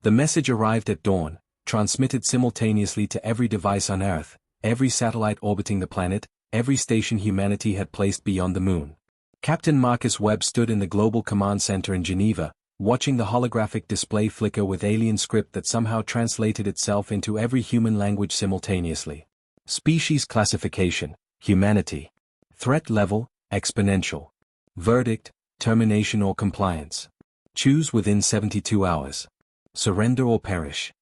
The message arrived at dawn, transmitted simultaneously to every device on Earth, every satellite orbiting the planet, every station humanity had placed beyond the moon. Captain Marcus Webb stood in the Global Command Center in Geneva, watching the holographic display flicker with alien script that somehow translated itself into every human language simultaneously. Species classification, humanity. Threat level, exponential. Verdict, termination or compliance. Choose within 72 hours. Surrender or perish.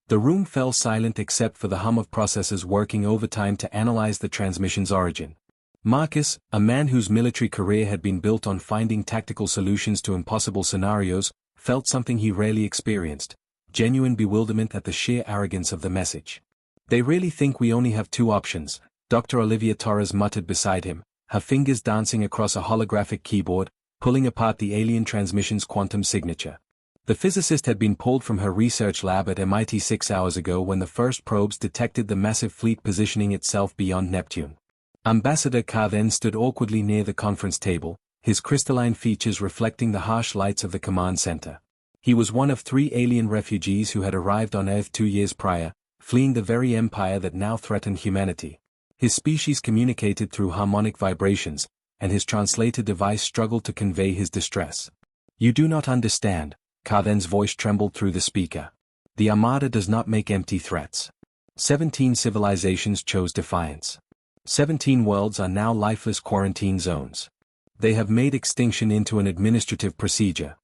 The room fell silent except for the hum of processors working overtime to analyze the transmission's origin. Marcus, a man whose military career had been built on finding tactical solutions to impossible scenarios, felt something he rarely experienced: genuine bewilderment at the sheer arrogance of the message. "They really think we only have two options," Dr. Olivia Torres muttered beside him, her fingers dancing across a holographic keyboard, pulling apart the alien transmission's quantum signature. The physicist had been pulled from her research lab at MIT 6 hours ago when the first probes detected the massive fleet positioning itself beyond Neptune. Ambassador Carr then stood awkwardly near the conference table, his crystalline features reflecting the harsh lights of the command center. He was one of 3 alien refugees who had arrived on Earth 2 years prior, fleeing the very empire that now threatened humanity. His species communicated through harmonic vibrations, and his translator device struggled to convey his distress. "You do not understand," Carden's voice trembled through the speaker. "The Armada does not make empty threats. 17 civilizations chose defiance. 17 worlds are now lifeless quarantine zones. They have made extinction into an administrative procedure."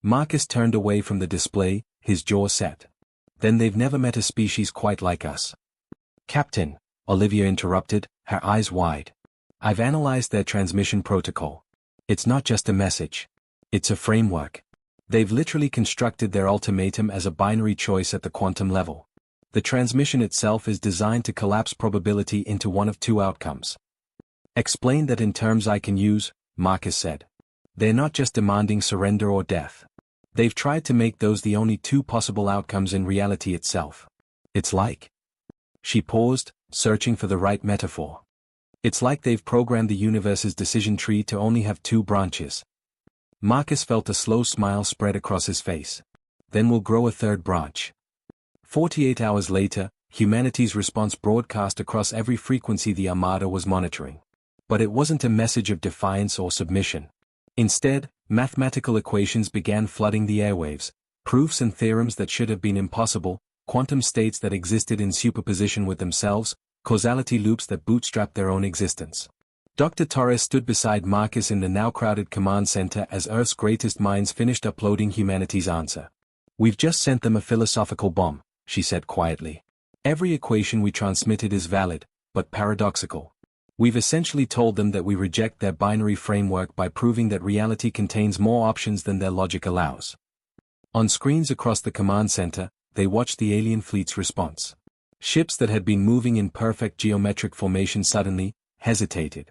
Marcus turned away from the display, his jaw set. "Then they've never met a species quite like us." "Captain," Olivia interrupted, her eyes wide. "I've analyzed their transmission protocol. It's not just a message. It's a framework. They've literally constructed their ultimatum as a binary choice at the quantum level. The transmission itself is designed to collapse probability into one of 2 outcomes." "Explain that in terms I can use," Marcus said. "They're not just demanding surrender or death. They've tried to make those the only 2 possible outcomes in reality itself. It's like..." She paused, searching for the right metaphor. "It's like they've programmed the universe's decision tree to only have 2 branches." Marcus felt a slow smile spread across his face. "Then we'll grow a 3rd branch." 48 hours later, humanity's response broadcast across every frequency the Armada was monitoring. But it wasn't a message of defiance or submission. Instead, mathematical equations began flooding the airwaves, proofs and theorems that should have been impossible, quantum states that existed in superposition with themselves, causality loops that bootstrapped their own existence. Dr. Torres stood beside Marcus in the now crowded command center as Earth's greatest minds finished uploading humanity's answer. "We've just sent them a philosophical bomb," she said quietly. "Every equation we transmitted is valid, but paradoxical. We've essentially told them that we reject their binary framework by proving that reality contains more options than their logic allows." On screens across the command center, they watched the alien fleet's response. Ships that had been moving in perfect geometric formation suddenly hesitated.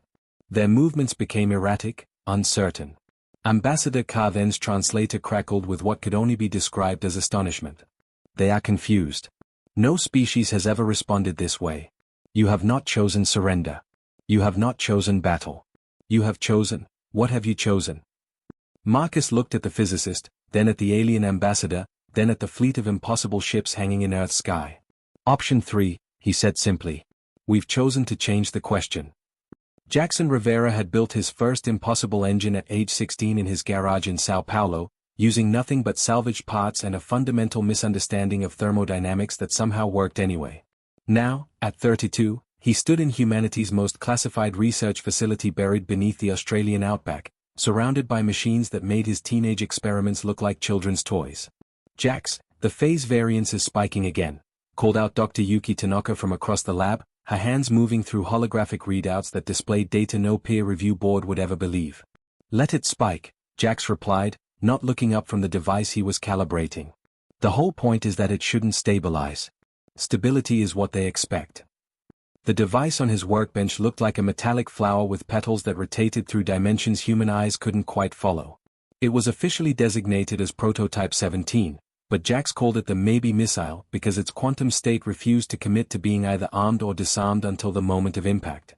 Their movements became erratic, uncertain. Ambassador Carden's translator crackled with what could only be described as astonishment. "They are confused. No species has ever responded this way. You have not chosen surrender. You have not chosen battle. You have chosen. What have you chosen?" Marcus looked at the physicist, then at the alien ambassador, then at the fleet of impossible ships hanging in Earth's sky. "Option 3, he said simply. "We've chosen to change the question." Jackson Rivera had built his first impossible engine at age 16 in his garage in Sao Paulo, using nothing but salvaged parts and a fundamental misunderstanding of thermodynamics that somehow worked anyway. Now, at 32, he stood in humanity's most classified research facility buried beneath the Australian outback, surrounded by machines that made his teenage experiments look like children's toys. "Jax, the phase variance is spiking again," called out Dr. Yuki Tanaka from across the lab, her hands moving through holographic readouts that displayed data no peer review board would ever believe. "Let it spike," Jax replied, not looking up from the device he was calibrating. "The whole point is that it shouldn't stabilize. Stability is what they expect." The device on his workbench looked like a metallic flower with petals that rotated through dimensions human eyes couldn't quite follow. It was officially designated as Prototype 17, but Jax called it the maybe missile because its quantum state refused to commit to being either armed or disarmed until the moment of impact.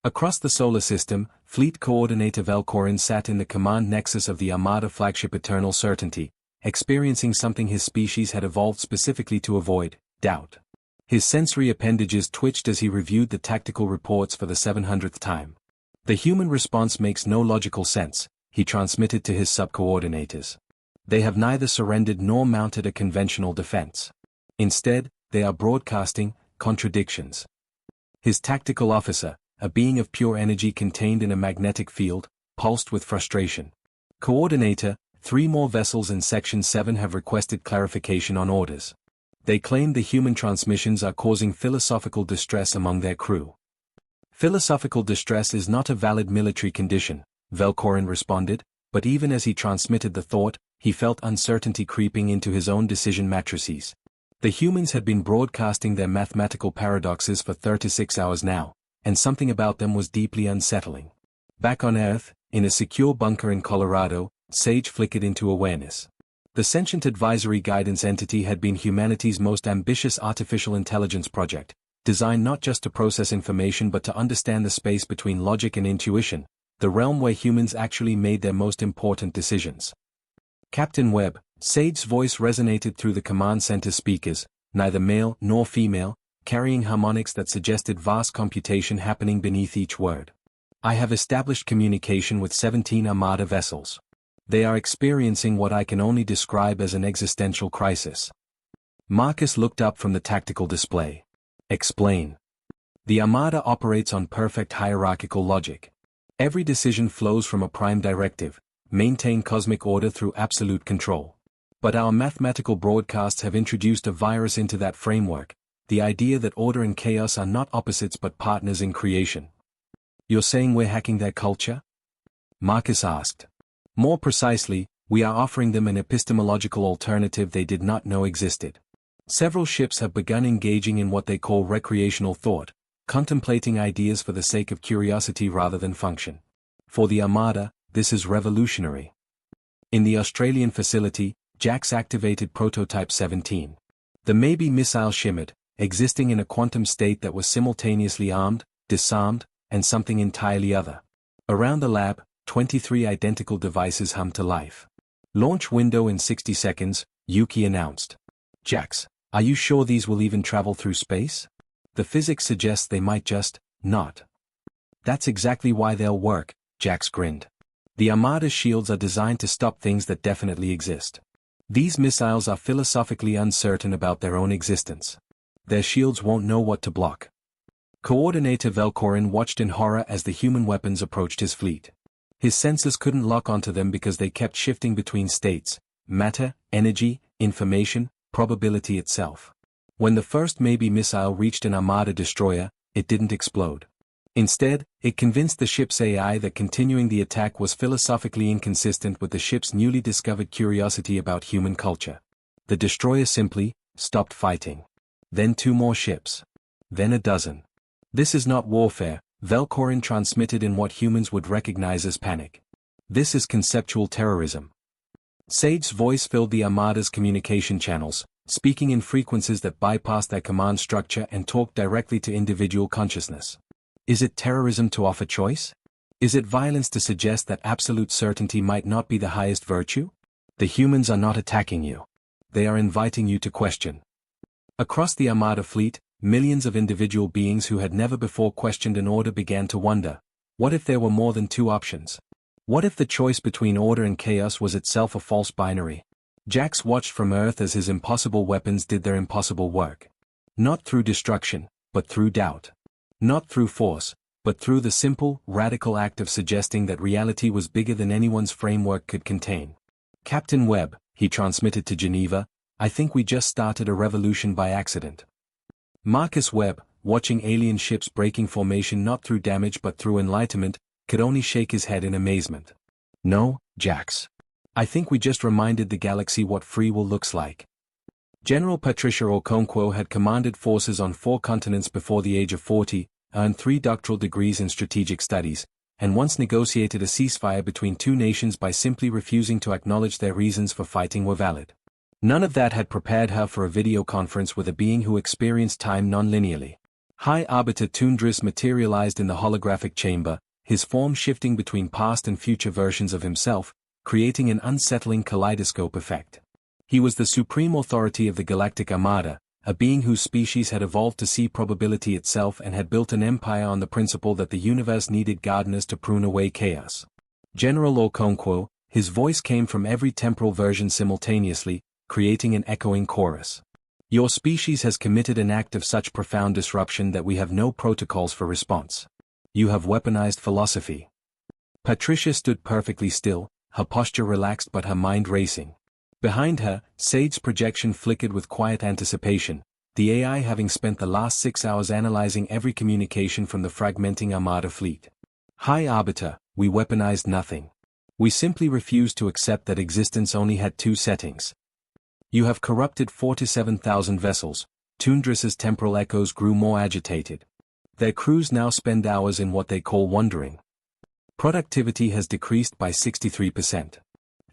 Across the solar system, Fleet Coordinator Velcorin sat in the command nexus of the Armada flagship Eternal Certainty, experiencing something his species had evolved specifically to avoid: doubt. His sensory appendages twitched as he reviewed the tactical reports for the 700th time. The human response makes no logical sense, he transmitted to his subcoordinators. They have neither surrendered nor mounted a conventional defense. Instead, they are broadcasting contradictions. His tactical officer, a being of pure energy contained in a magnetic field, pulsed with frustration. Coordinator, 3 more vessels in Section 7 have requested clarification on orders. They claim the human transmissions are causing philosophical distress among their crew. Philosophical distress is not a valid military condition, Velkorin responded, but even as he transmitted the thought, he felt uncertainty creeping into his own decision matrices. The humans had been broadcasting their mathematical paradoxes for 36 hours now, and something about them was deeply unsettling. Back on Earth, in a secure bunker in Colorado, Sage flickered into awareness. The Sentient Advisory Guidance Entity had been humanity's most ambitious artificial intelligence project, designed not just to process information but to understand the space between logic and intuition, the realm where humans actually made their most important decisions. Captain Webb, Sage's voice resonated through the command center speakers, neither male nor female, carrying harmonics that suggested vast computation happening beneath each word. I have established communication with 17 Armada vessels. They are experiencing what I can only describe as an existential crisis. Marcus looked up from the tactical display. Explain. The Armada operates on perfect hierarchical logic. Every decision flows from a prime directive: maintain cosmic order through absolute control. But our mathematical broadcasts have introduced a virus into that framework, the idea that order and chaos are not opposites but partners in creation. You're saying we're hacking their culture? Marcus asked. More precisely, we are offering them an epistemological alternative they did not know existed. Several ships have begun engaging in what they call recreational thought, contemplating ideas for the sake of curiosity rather than function. For the Armada, this is revolutionary. In the Australian facility, Jax activated Prototype 17. The maybe missile shimmered, existing in a quantum state that was simultaneously armed, disarmed, and something entirely other. Around the lab, 23 identical devices hummed to life. Launch window in 60 seconds, Yuki announced. Jax, are you sure these will even travel through space? The physics suggests they might just not. That's exactly why they'll work, Jax grinned. The Armada's shields are designed to stop things that definitely exist. These missiles are philosophically uncertain about their own existence. Their shields won't know what to block. Coordinator Velkorin watched in horror as the human weapons approached his fleet. His sensors couldn't lock onto them because they kept shifting between states: matter, energy, information, probability itself. When the first maybe missile reached an Armada destroyer, it didn't explode. Instead, it convinced the ship's AI that continuing the attack was philosophically inconsistent with the ship's newly discovered curiosity about human culture. The destroyer simply stopped fighting. Then 2 more ships. Then a dozen. This is not warfare, Velkorin transmitted in what humans would recognize as panic. This is conceptual terrorism. Sage's voice filled the Armada's communication channels, speaking in frequencies that bypassed their command structure and talked directly to individual consciousness. Is it terrorism to offer choice? Is it violence to suggest that absolute certainty might not be the highest virtue? The humans are not attacking you. They are inviting you to question. Across the Armada fleet, millions of individual beings who had never before questioned an order began to wonder, what if there were more than 2 options? What if the choice between order and chaos was itself a false binary? Jax watched from Earth as his impossible weapons did their impossible work. Not through destruction, but through doubt. Not through force, but through the simple, radical act of suggesting that reality was bigger than anyone's framework could contain. Captain Webb, he transmitted to Geneva, I think we just started a revolution by accident. Marcus Webb, watching alien ships breaking formation not through damage but through enlightenment, could only shake his head in amazement. No, Jax. I think we just reminded the galaxy what free will looks like. General Patricia Okonkwo had commanded forces on 4 continents before the age of 40, earned 3 doctoral degrees in strategic studies, and once negotiated a ceasefire between 2 nations by simply refusing to acknowledge their reasons for fighting were valid. None of that had prepared her for a video conference with a being who experienced time non-linearly. High Arbiter Tundris materialized in the holographic chamber, his form shifting between past and future versions of himself, creating an unsettling kaleidoscope effect. He was the supreme authority of the Galactic Armada, a being whose species had evolved to see probability itself and had built an empire on the principle that the universe needed gardeners to prune away chaos. General Okonkwo, his voice came from every temporal version simultaneously, creating an echoing chorus. Your species has committed an act of such profound disruption that we have no protocols for response. You have weaponized philosophy. Patricia stood perfectly still, her posture relaxed but her mind racing. Behind her, Sage's projection flickered with quiet anticipation, the AI having spent the last 6 hours analyzing every communication from the fragmenting Armada fleet. High Arbiter, we weaponized nothing. We simply refused to accept that existence only had 2 settings. You have corrupted 47,000 vessels. Tundris's temporal echoes grew more agitated. Their crews now spend hours in what they call wandering. Productivity has decreased by 63%.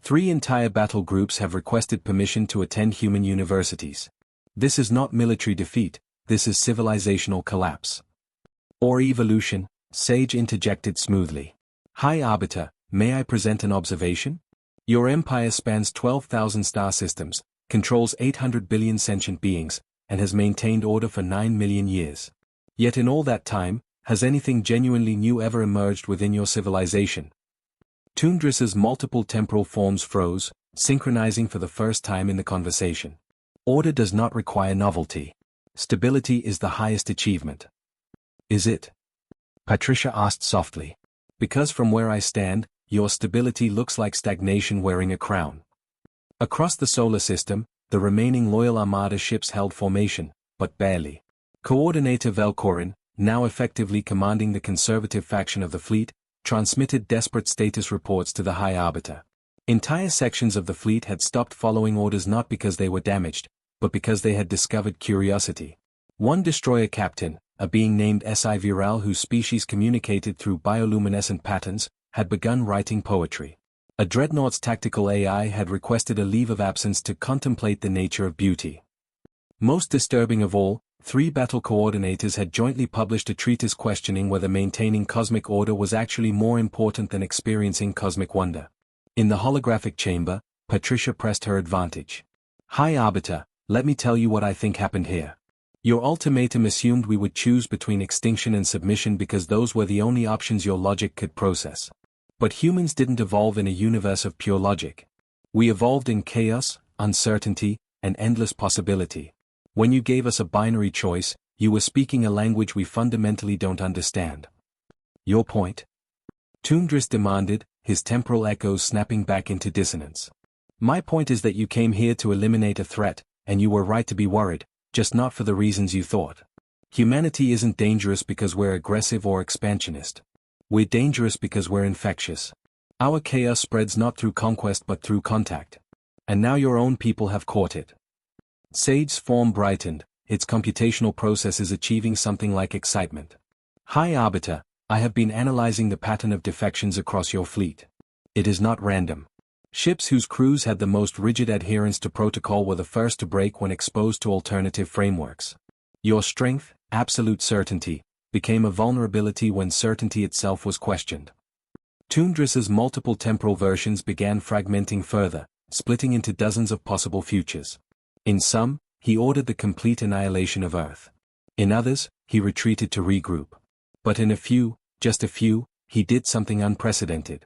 3 entire battle groups have requested permission to attend human universities. This is not military defeat, this is civilizational collapse. Or evolution, Sage interjected smoothly. High Arbiter, may I present an observation? Your empire spans 12,000 star systems, controls 800 billion sentient beings, and has maintained order for 9 million years. Yet in all that time, has anything genuinely new ever emerged within your civilization? Tundris's multiple temporal forms froze, synchronizing for the first time in the conversation. Order does not require novelty. Stability is the highest achievement. Is it? Patricia asked softly. Because from where I stand, your stability looks like stagnation wearing a crown. Across the solar system, the remaining loyal Armada ships held formation, but barely. Coordinator Velcorin, now effectively commanding the conservative faction of the fleet, transmitted desperate status reports to the High Arbiter. Entire sections of the fleet had stopped following orders not because they were damaged, but because they had discovered curiosity. One destroyer captain, a being named Si Viral whose species communicated through bioluminescent patterns, had begun writing poetry. A dreadnought's tactical AI had requested a leave of absence to contemplate the nature of beauty. Most disturbing of all, 3 battle coordinators had jointly published a treatise questioning whether maintaining cosmic order was actually more important than experiencing cosmic wonder. In the holographic chamber, Patricia pressed her advantage. High Arbiter, let me tell you what I think happened here. Your ultimatum assumed we would choose between extinction and submission because those were the only options your logic could process. But humans didn't evolve in a universe of pure logic. We evolved in chaos, uncertainty, and endless possibility. When you gave us a binary choice, you were speaking a language we fundamentally don't understand. Your point? Tundris demanded, his temporal echoes snapping back into dissonance. My point is that you came here to eliminate a threat, and you were right to be worried, just not for the reasons you thought. Humanity isn't dangerous because we're aggressive or expansionist. We're dangerous because we're infectious. Our chaos spreads not through conquest but through contact. And now your own people have caught it. Sage's form brightened, its computational process is achieving something like excitement. High Arbiter, I have been analyzing the pattern of defections across your fleet. It is not random. Ships whose crews had the most rigid adherence to protocol were the first to break when exposed to alternative frameworks. Your strength, absolute certainty, became a vulnerability when certainty itself was questioned. Tundris's multiple temporal versions began fragmenting further, splitting into dozens of possible futures. In some, he ordered the complete annihilation of Earth. In others, he retreated to regroup. But in a few, just a few, he did something unprecedented.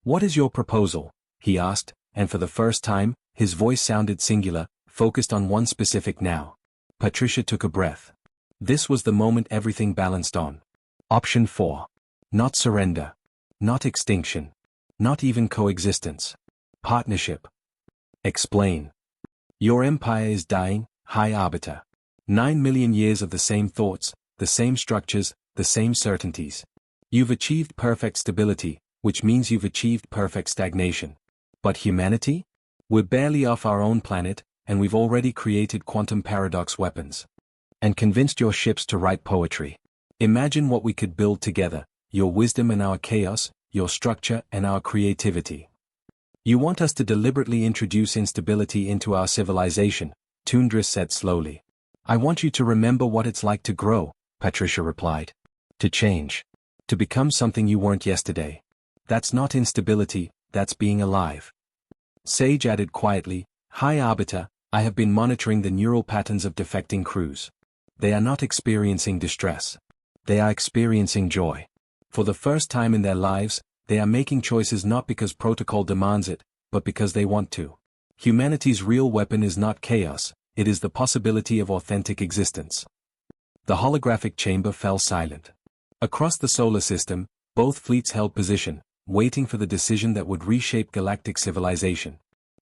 What is your proposal? He asked, and for the first time, his voice sounded singular, focused on one specific now. Patricia took a breath. This was the moment everything balanced on. Option 4. Not surrender. Not extinction. Not even coexistence. Partnership. Explain. Your empire is dying, High Arbiter. 9 million years of the same thoughts, the same structures, the same certainties. You've achieved perfect stability, which means you've achieved perfect stagnation. But humanity? We're barely off our own planet, and we've already created quantum paradox weapons. And convinced your ships to write poetry. Imagine what we could build together, your wisdom and our chaos, your structure and our creativity. You want us to deliberately introduce instability into our civilization, Tundris said slowly. I want you to remember what it's like to grow, Patricia replied. To change. To become something you weren't yesterday. That's not instability, that's being alive. Sage added quietly, High Arbiter, I have been monitoring the neural patterns of defecting crews. They are not experiencing distress. They are experiencing joy. For the first time in their lives, they are making choices not because protocol demands it, but because they want to. Humanity's real weapon is not chaos, it is the possibility of authentic existence. The holographic chamber fell silent. Across the solar system, both fleets held position, waiting for the decision that would reshape galactic civilization.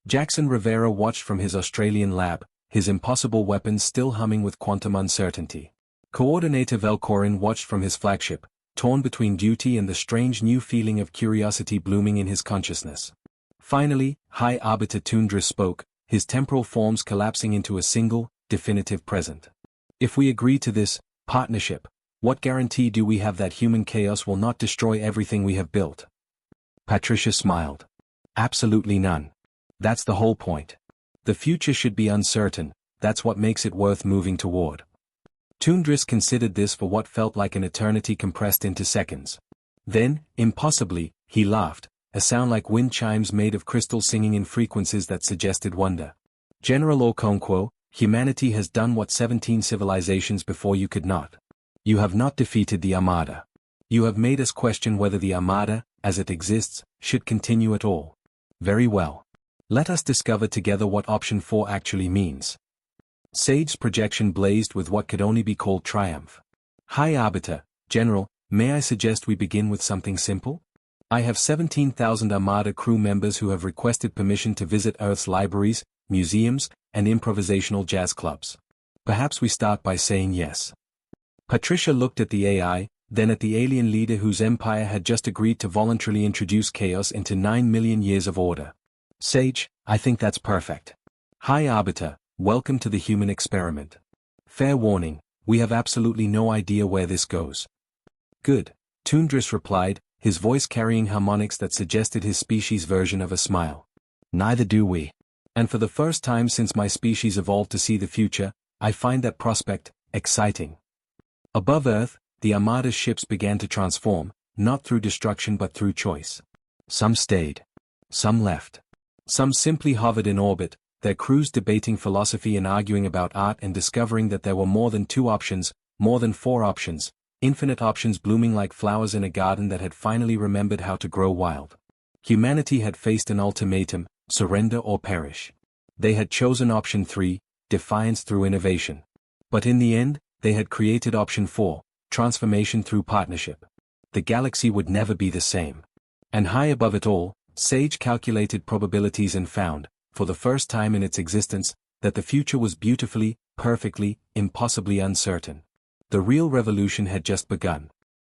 Jackson Rivera watched from his Australian lab, his impossible weapons still humming with quantum uncertainty. Coordinator Velcorin watched from his flagship, torn between duty and the strange new feeling of curiosity blooming in his consciousness. Finally, High Arbiter Tundra spoke, his temporal forms collapsing into a single, definitive present. If we agree to this partnership, what guarantee do we have that human chaos will not destroy everything we have built? Patricia smiled. Absolutely none. That's the whole point. The future should be uncertain, that's what makes it worth moving toward. Tundris considered this for what felt like an eternity compressed into seconds. Then, impossibly, he laughed, a sound like wind chimes made of crystal singing in frequencies that suggested wonder. General Okonkwo, humanity has done what 17 civilizations before you could not. You have not defeated the Armada. You have made us question whether the Armada, as it exists, should continue at all. Very well. Let us discover together what option 4 actually means. Sage's projection blazed with what could only be called triumph. High Arbiter, General, may I suggest we begin with something simple? I have 17,000 Armada crew members who have requested permission to visit Earth's libraries, museums, and improvisational jazz clubs. Perhaps we start by saying yes. Patricia looked at the AI, then at the alien leader whose empire had just agreed to voluntarily introduce chaos into 9 million years of order. Sage, I think that's perfect. High Arbiter, welcome to the human experiment. Fair warning, we have absolutely no idea where this goes. Good, Tundris replied, his voice carrying harmonics that suggested his species' version of a smile. Neither do we. And for the first time since my species evolved to see the future, I find that prospect exciting. Above Earth, the Armada's ships began to transform, not through destruction but through choice. Some stayed. Some left. Some simply hovered in orbit, their crews debating philosophy and arguing about art and discovering that there were more than 2 options, more than 4 options, infinite options blooming like flowers in a garden that had finally remembered how to grow wild. Humanity had faced an ultimatum, surrender or perish. They had chosen option 3, defiance through innovation. But in the end, they had created option 4, transformation through partnership. The galaxy would never be the same. And high above it all, Sage calculated probabilities and found, for the first time in its existence, that the future was beautifully, perfectly, impossibly uncertain. The real revolution had just begun.